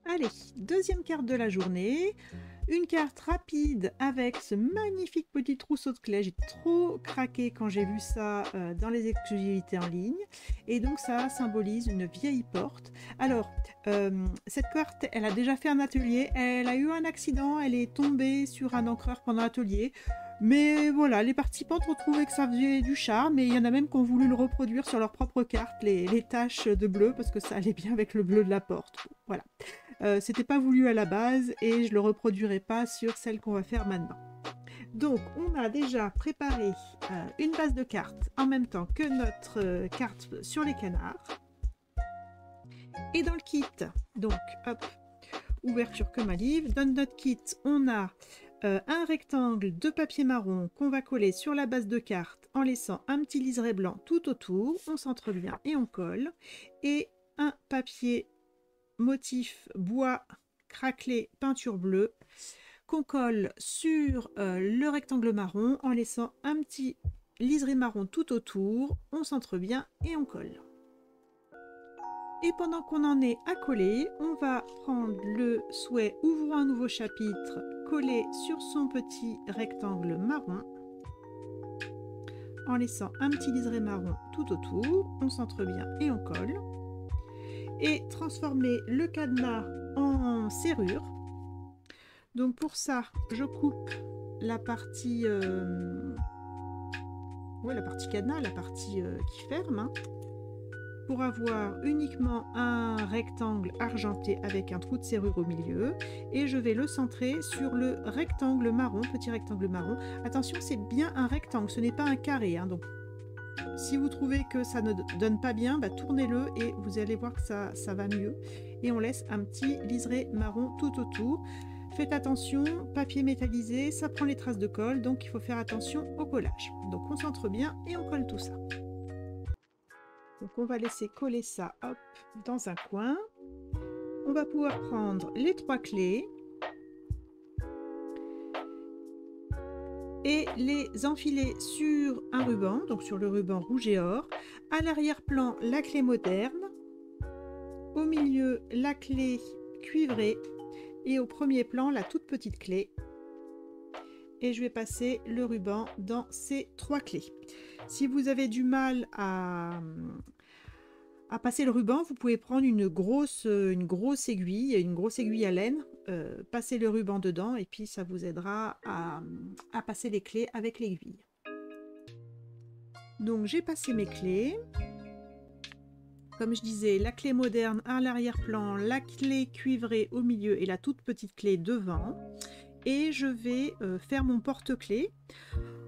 Allez, deuxième carte de la journée. Une carte rapide avec ce magnifique petit trousseau de clés. J'ai trop craqué quand j'ai vu ça dans les exclusivités en ligne. Et donc ça symbolise une vieille porte. Alors, cette carte, elle a déjà fait un atelier. Elle a eu un accident. Elle est tombée sur un encreur pendant l'atelier. Mais voilà, les participantes ont trouvé que ça faisait du charme. Et il y en a même qui ont voulu le reproduire sur leur propre carte, les taches de bleu, parce que ça allait bien avec le bleu de la porte. Voilà. C'était pas voulu à la base et je le reproduirai pas sur celle qu'on va faire maintenant. Donc on a déjà préparé une base de cartes en même temps que notre carte sur les canards. Et dans le kit, donc hop, ouverture comme à livre, dans notre kit on a un rectangle de papier marron qu'on va coller sur la base de carte en laissant un petit liseré blanc tout autour, on centre bien et on colle, et un papier motif bois craquelé peinture bleue qu'on colle sur le rectangle marron en laissant un petit liseré marron tout autour, on centre bien et on colle. Et pendant qu'on en est à coller, on va prendre le souhait ouvrant un nouveau chapitre, coller sur son petit rectangle marron en laissant un petit liseré marron tout autour, on centre bien et on colle. Et transformer le cadenas en serrure. Donc pour ça, je coupe la partie, la partie cadenas, la partie qui ferme, hein, pour avoir uniquement un rectangle argenté avec un trou de serrure au milieu. Et je vais le centrer sur le rectangle marron, petit rectangle marron. Attention, c'est bien un rectangle, ce n'est pas un carré, hein, donc si vous trouvez que ça ne donne pas bien, bah, tournez-le et vous allez voir que ça va mieux. Et on laisse un petit liseré marron tout autour. Faites attention, papier métallisé, ça prend les traces de colle, donc il faut faire attention au collage. Donc on centre bien et on colle tout ça. Donc on va laisser coller ça, hop, dans un coin. On va pouvoir prendre les 3 clés et les enfiler sur un ruban, donc sur le ruban rouge et or. À l'arrière-plan, la clé moderne. Au milieu, la clé cuivrée. Et au premier plan, la toute petite clé. Et je vais passer le ruban dans ces 3 clés. Si vous avez du mal à passer le ruban, vous pouvez prendre une grosse aiguille à laine, passer le ruban dedans et puis ça vous aidera à passer les clés avec l'aiguille. Donc j'ai passé mes clés. Comme je disais, la clé moderne à l'arrière-plan, la clé cuivrée au milieu et la toute petite clé devant. Et je vais faire mon porte-clés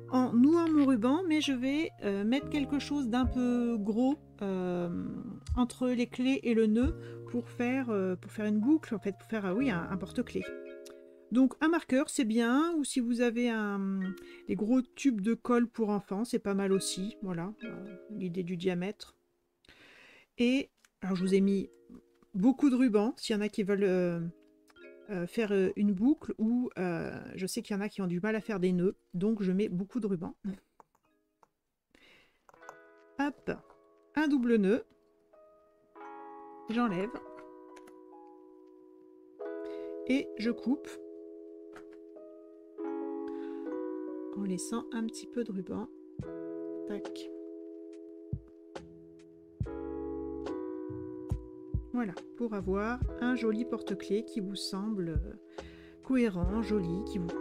en nouant mon ruban, mais je vais mettre quelque chose d'un peu gros entre les clés et le nœud pour faire une boucle, en fait, pour faire un porte-clés. Donc un marqueur c'est bien, ou si vous avez les gros tubes de colle pour enfants, c'est pas mal aussi, voilà, l'idée du diamètre. Et alors je vous ai mis beaucoup de rubans, s'il y en a qui veulent faire une boucle, ou je sais qu'il y en a qui ont du mal à faire des nœuds, donc je mets beaucoup de rubans. Hop, un double nœud, j'enlève et je coupe en laissant un petit peu de ruban. Tac. Voilà, pour avoir un joli porte-clés qui vous semble cohérent, joli, qui vous plaît.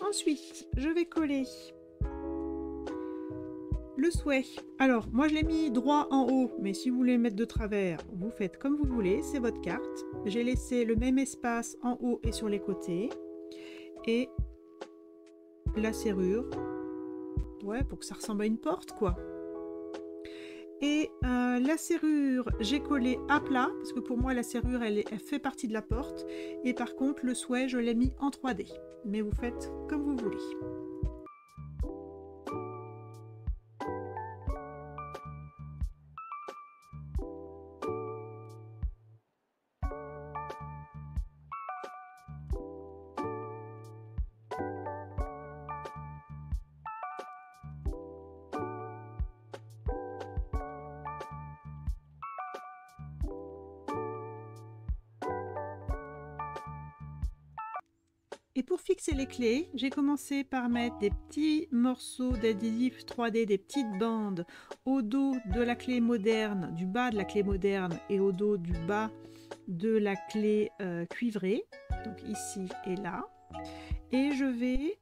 Ensuite, je vais coller le souhait. Alors, moi je l'ai mis droit en haut, mais si vous voulez le mettre de travers, vous faites comme vous voulez, c'est votre carte. J'ai laissé le même espace en haut et sur les côtés. Et la serrure, ouais, pour que ça ressemble à une porte, quoi. Et la serrure, j'ai collé à plat, parce que pour moi la serrure elle fait partie de la porte. Et par contre le souhait je l'ai mis en 3D. Mais vous faites comme vous voulez. Et pour fixer les clés, j'ai commencé par mettre des petits morceaux d'adhésif 3D, des petites bandes au dos de la clé moderne, du bas de la clé moderne et au dos du bas de la clé cuivrée, donc ici et là. Et je vais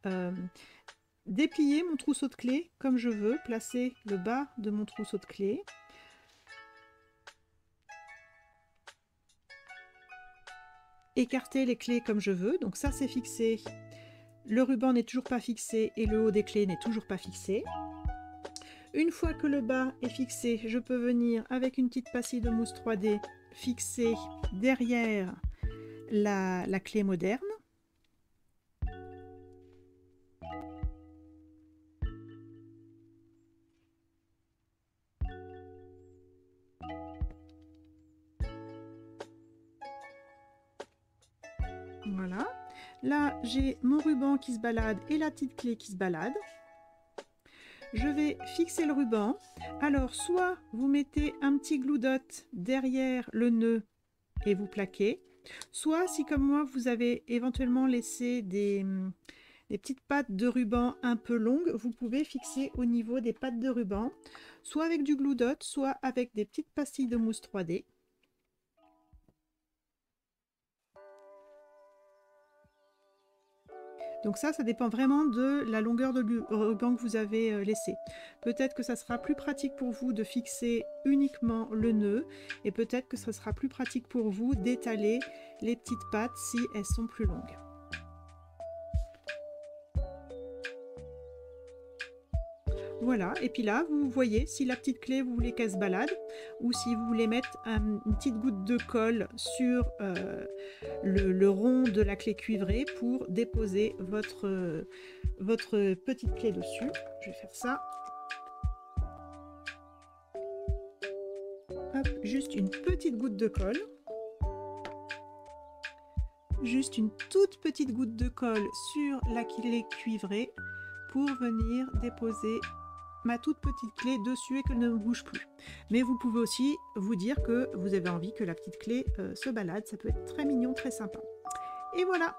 déplier mon trousseau de clés comme je veux, placer le bas de mon trousseau de clés. Écarter les clés comme je veux, donc ça c'est fixé. Le ruban n'est toujours pas fixé et le haut des clés n'est toujours pas fixé. Une fois que le bas est fixé, je peux venir avec une petite pastille de mousse 3D fixer derrière la clé moderne. Voilà. Là, j'ai mon ruban qui se balade et la petite clé qui se balade. Je vais fixer le ruban. Alors, soit vous mettez un petit glue dot derrière le nœud et vous plaquez. Soit, si comme moi, vous avez éventuellement laissé des petites pattes de ruban un peu longues, vous pouvez fixer au niveau des pattes de ruban, soit avec du glue dot, soit avec des petites pastilles de mousse 3D. Donc ça dépend vraiment de la longueur de ruban que vous avez laissé. Peut-être que ça sera plus pratique pour vous de fixer uniquement le nœud et peut-être que ce sera plus pratique pour vous d'étaler les petites pattes si elles sont plus longues. Voilà, et puis là, vous voyez si la petite clé, vous voulez qu'elle se balade, ou si vous voulez mettre une petite goutte de colle sur le rond de la clé cuivrée pour déposer votre petite clé dessus. Je vais faire ça. Hop, juste une petite goutte de colle. Juste une toute petite goutte de colle sur la clé cuivrée pour venir déposer ma toute petite clé dessus et qu'elle ne bouge plus. Mais vous pouvez aussi vous dire que vous avez envie que la petite clé se balade, ça peut être très mignon, très sympa. Et voilà,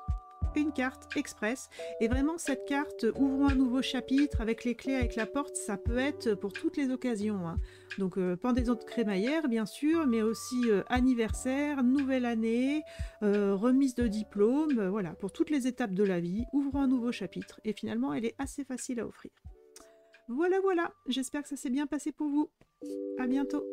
une carte express. Et vraiment cette carte ouvrons un nouveau chapitre avec les clés, avec la porte, ça peut être pour toutes les occasions, hein. Donc pendaison de crémaillère bien sûr, mais aussi anniversaire, nouvelle année, remise de diplôme, voilà, pour toutes les étapes de la vie, ouvrons un nouveau chapitre. Et finalement elle est assez facile à offrir. Voilà, j'espère que ça s'est bien passé pour vous. À bientôt.